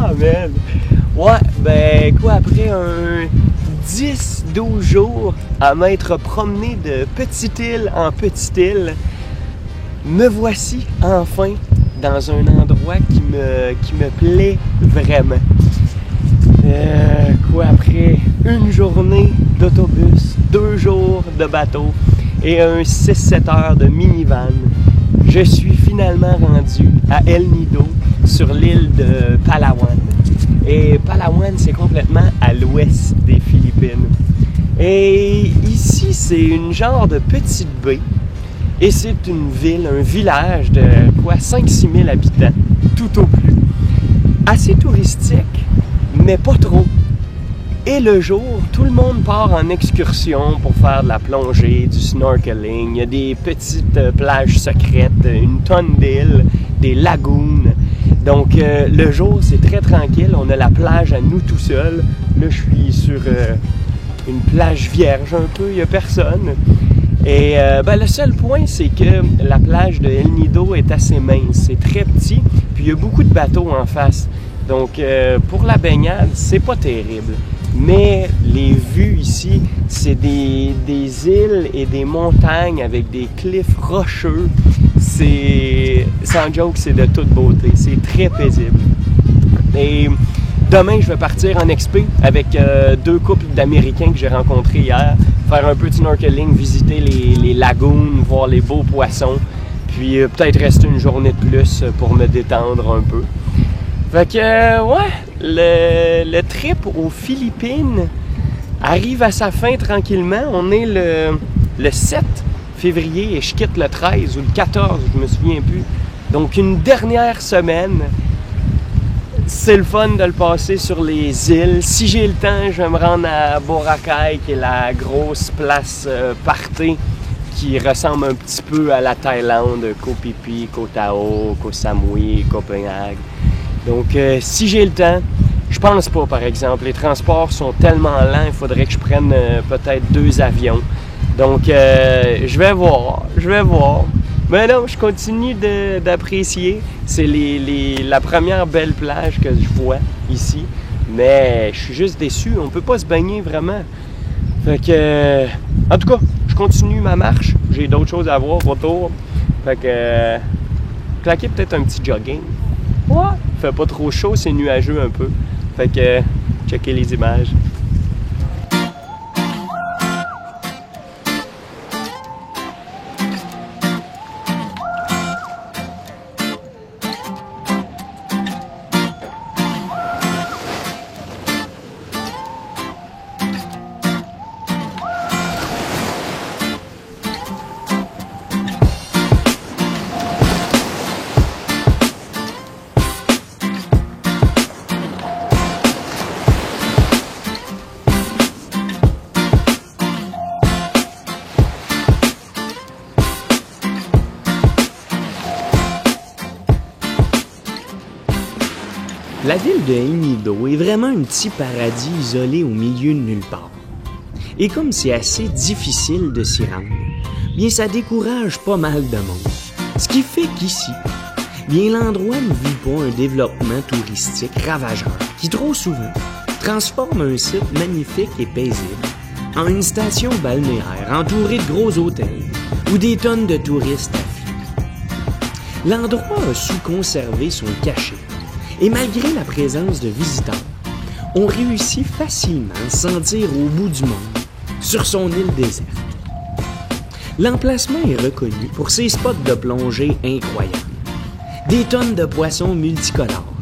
Ah, man! Ouais, ben quoi, après un 10-12 jours à m'être promené de petite île en petite île, me voici enfin dans un endroit qui me plaît vraiment. Après une journée d'autobus, 2 jours de bateau et un 6-7 heures de minivan, je suis finalement rendu à El Nido sur l'île de Palawan. Et Palawan, c'est complètement à l'ouest des Philippines. Et ici, c'est une genre de petite baie. Et c'est une ville, un village de 5-6 000 habitants, tout au plus. Assez touristique, mais pas trop. Et le jour, tout le monde part en excursion pour faire de la plongée, du snorkeling. Il y a des petites plages secrètes, une tonne d'îles, des lagunes. Donc, le jour, c'est très tranquille. On a la plage à nous tout seuls. Là, je suis sur une plage vierge un peu, il n'y a personne. Et le seul point, c'est que la plage de El Nido est assez mince. C'est très petit, puis il y a beaucoup de bateaux en face. Donc, pour la baignade, c'est pas terrible. Mais les vues ici, c'est des îles et des montagnes avec des cliffs rocheux. Sans joke, c'est de toute beauté. C'est très paisible. Et demain, je vais partir en expé avec 2 couples d'Américains que j'ai rencontrés hier. Faire un peu de snorkeling, visiter les lagunes, voir les beaux poissons. Puis peut-être rester une journée de plus pour me détendre un peu. Fait que, le trip aux Philippines arrive à sa fin tranquillement. On est le 7 février et je quitte le 13 ou le 14, je me souviens plus. Donc, une dernière semaine. C'est le fun de le passer sur les îles. Si j'ai le temps, je vais me rendre à Boracay, qui est la grosse place party qui ressemble un petit peu à la Thaïlande, Koh Phi Phi, Koh Tao, Koh Samui, Copenhague. Donc, si j'ai le temps, je pense pas, par exemple. Les transports sont tellement lents, il faudrait que je prenne peut-être 2 avions. Donc, je vais voir. Mais non, je continue d'apprécier. C'est la première belle plage que je vois ici. Mais je suis juste déçu, on peut pas se baigner vraiment. Fait que, en tout cas, je continue ma marche. J'ai d'autres choses à voir autour. Fait que, claquer peut-être un petit jogging. Ouais, il fait pas trop chaud, c'est nuageux un peu. Fait que, checker les images. La ville de El Nido est vraiment un petit paradis isolé au milieu de nulle part. Et comme c'est assez difficile de s'y rendre, bien ça décourage pas mal de monde. Ce qui fait qu'ici, bien l'endroit ne vit pas un développement touristique ravageur qui trop souvent transforme un site magnifique et paisible en une station balnéaire entourée de gros hôtels où des tonnes de touristes affluent. L'endroit a su conserver son cachet. Et malgré la présence de visiteurs, on réussit facilement à se sentir au bout du monde, sur son île déserte. L'emplacement est reconnu pour ses spots de plongée incroyables, des tonnes de poissons multicolores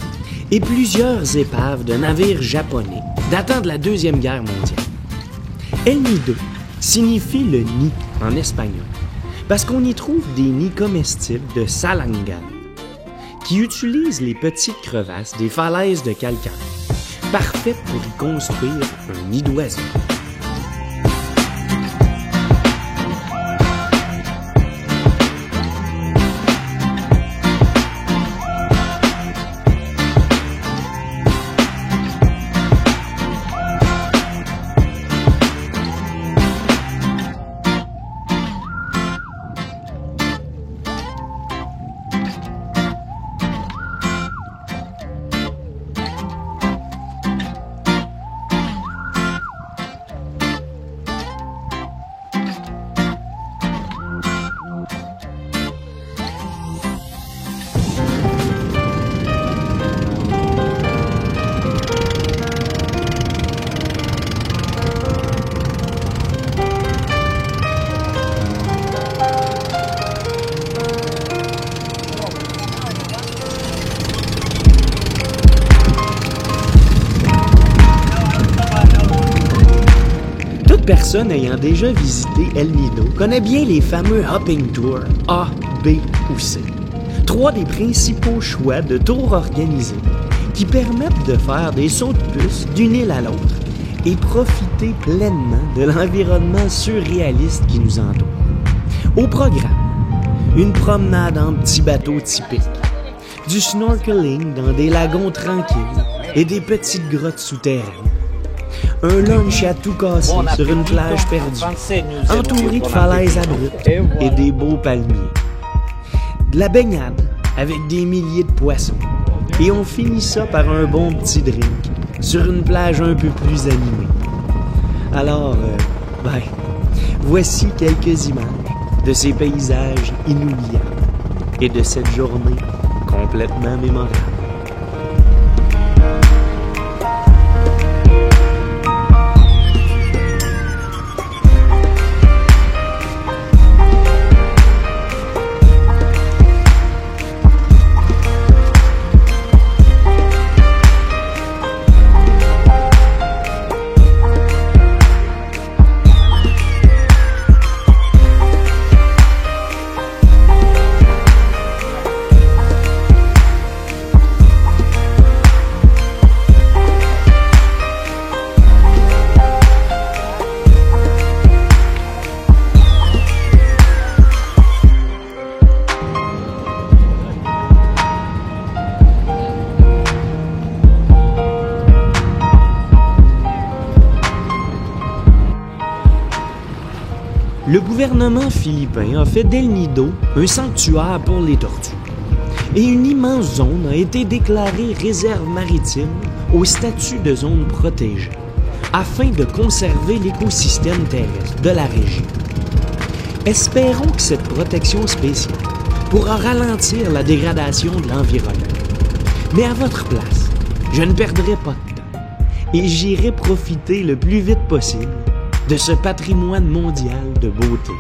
et plusieurs épaves de navires japonais datant de la Deuxième Guerre mondiale. El Nido signifie le nid en espagnol, parce qu'on y trouve des nids comestibles de salangan, qui utilisent les petites crevasses des falaises de calcaire, parfaites pour y construire un nid d'oiseau. Toute personne ayant déjà visité El Nido connaît bien les fameux Hopping Tours A, B ou C. 3 des principaux choix de tours organisés qui permettent de faire des sauts de puce d'une île à l'autre et profiter pleinement de l'environnement surréaliste qui nous entoure. Au programme, une promenade en petits bateaux typiques, du snorkeling dans des lagons tranquilles et des petites grottes souterraines, un lunch à tout casser sur une plage perdue, entourée de falaises abruptes et des beaux palmiers, de la baignade avec des milliers de poissons, et on finit ça par un bon petit drink sur une plage un peu plus animée. Alors, voici quelques images de ces paysages inoubliables et de cette journée complètement mémorable. Le gouvernement philippin a fait d'El Nido un sanctuaire pour les tortues. Et une immense zone a été déclarée réserve maritime au statut de zone protégée, afin de conserver l'écosystème terrestre de la région. Espérons que cette protection spéciale pourra ralentir la dégradation de l'environnement. Mais à votre place, je ne perdrai pas de temps et j'irai profiter le plus vite possible de ce patrimoine mondial de beauté.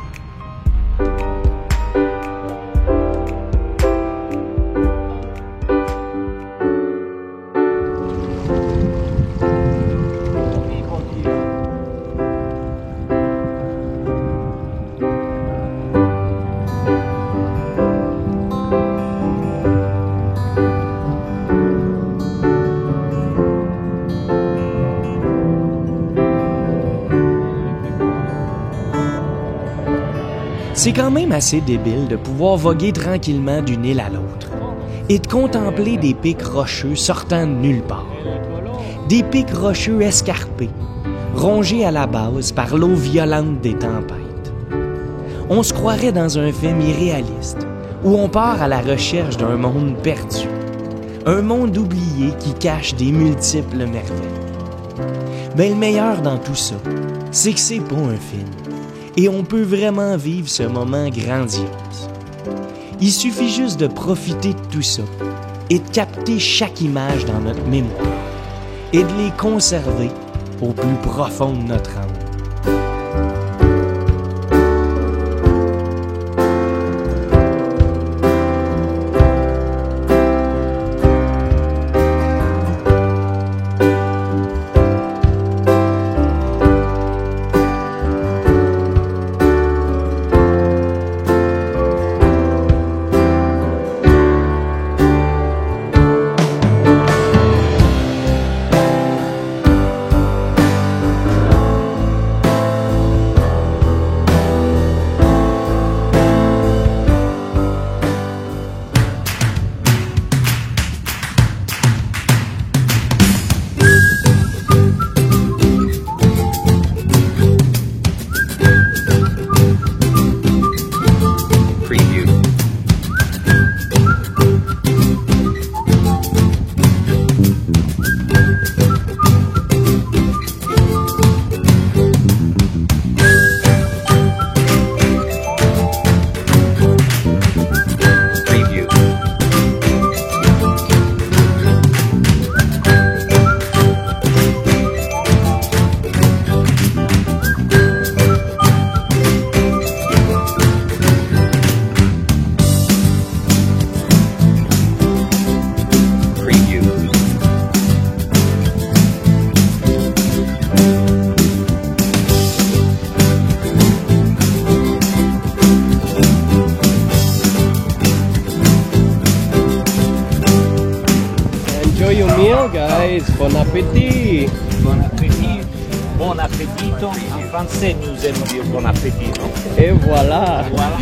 C'est quand même assez débile de pouvoir voguer tranquillement d'une île à l'autre et de contempler des pics rocheux sortant de nulle part. Des pics rocheux escarpés, rongés à la base par l'eau violente des tempêtes. On se croirait dans un film irréaliste où on part à la recherche d'un monde perdu, un monde oublié qui cache des multiples merveilles. Mais le meilleur dans tout ça, c'est que c'est pas un film. Et on peut vraiment vivre ce moment grandiose. Il suffit juste de profiter de tout ça et de capter chaque image dans notre mémoire et de les conserver au plus profond de notre âme. meal, guys. Bon appétit. Bon appétit. Bon appétit. En français, nous aimons dire bon appétit, non? Et voilà. Voilà.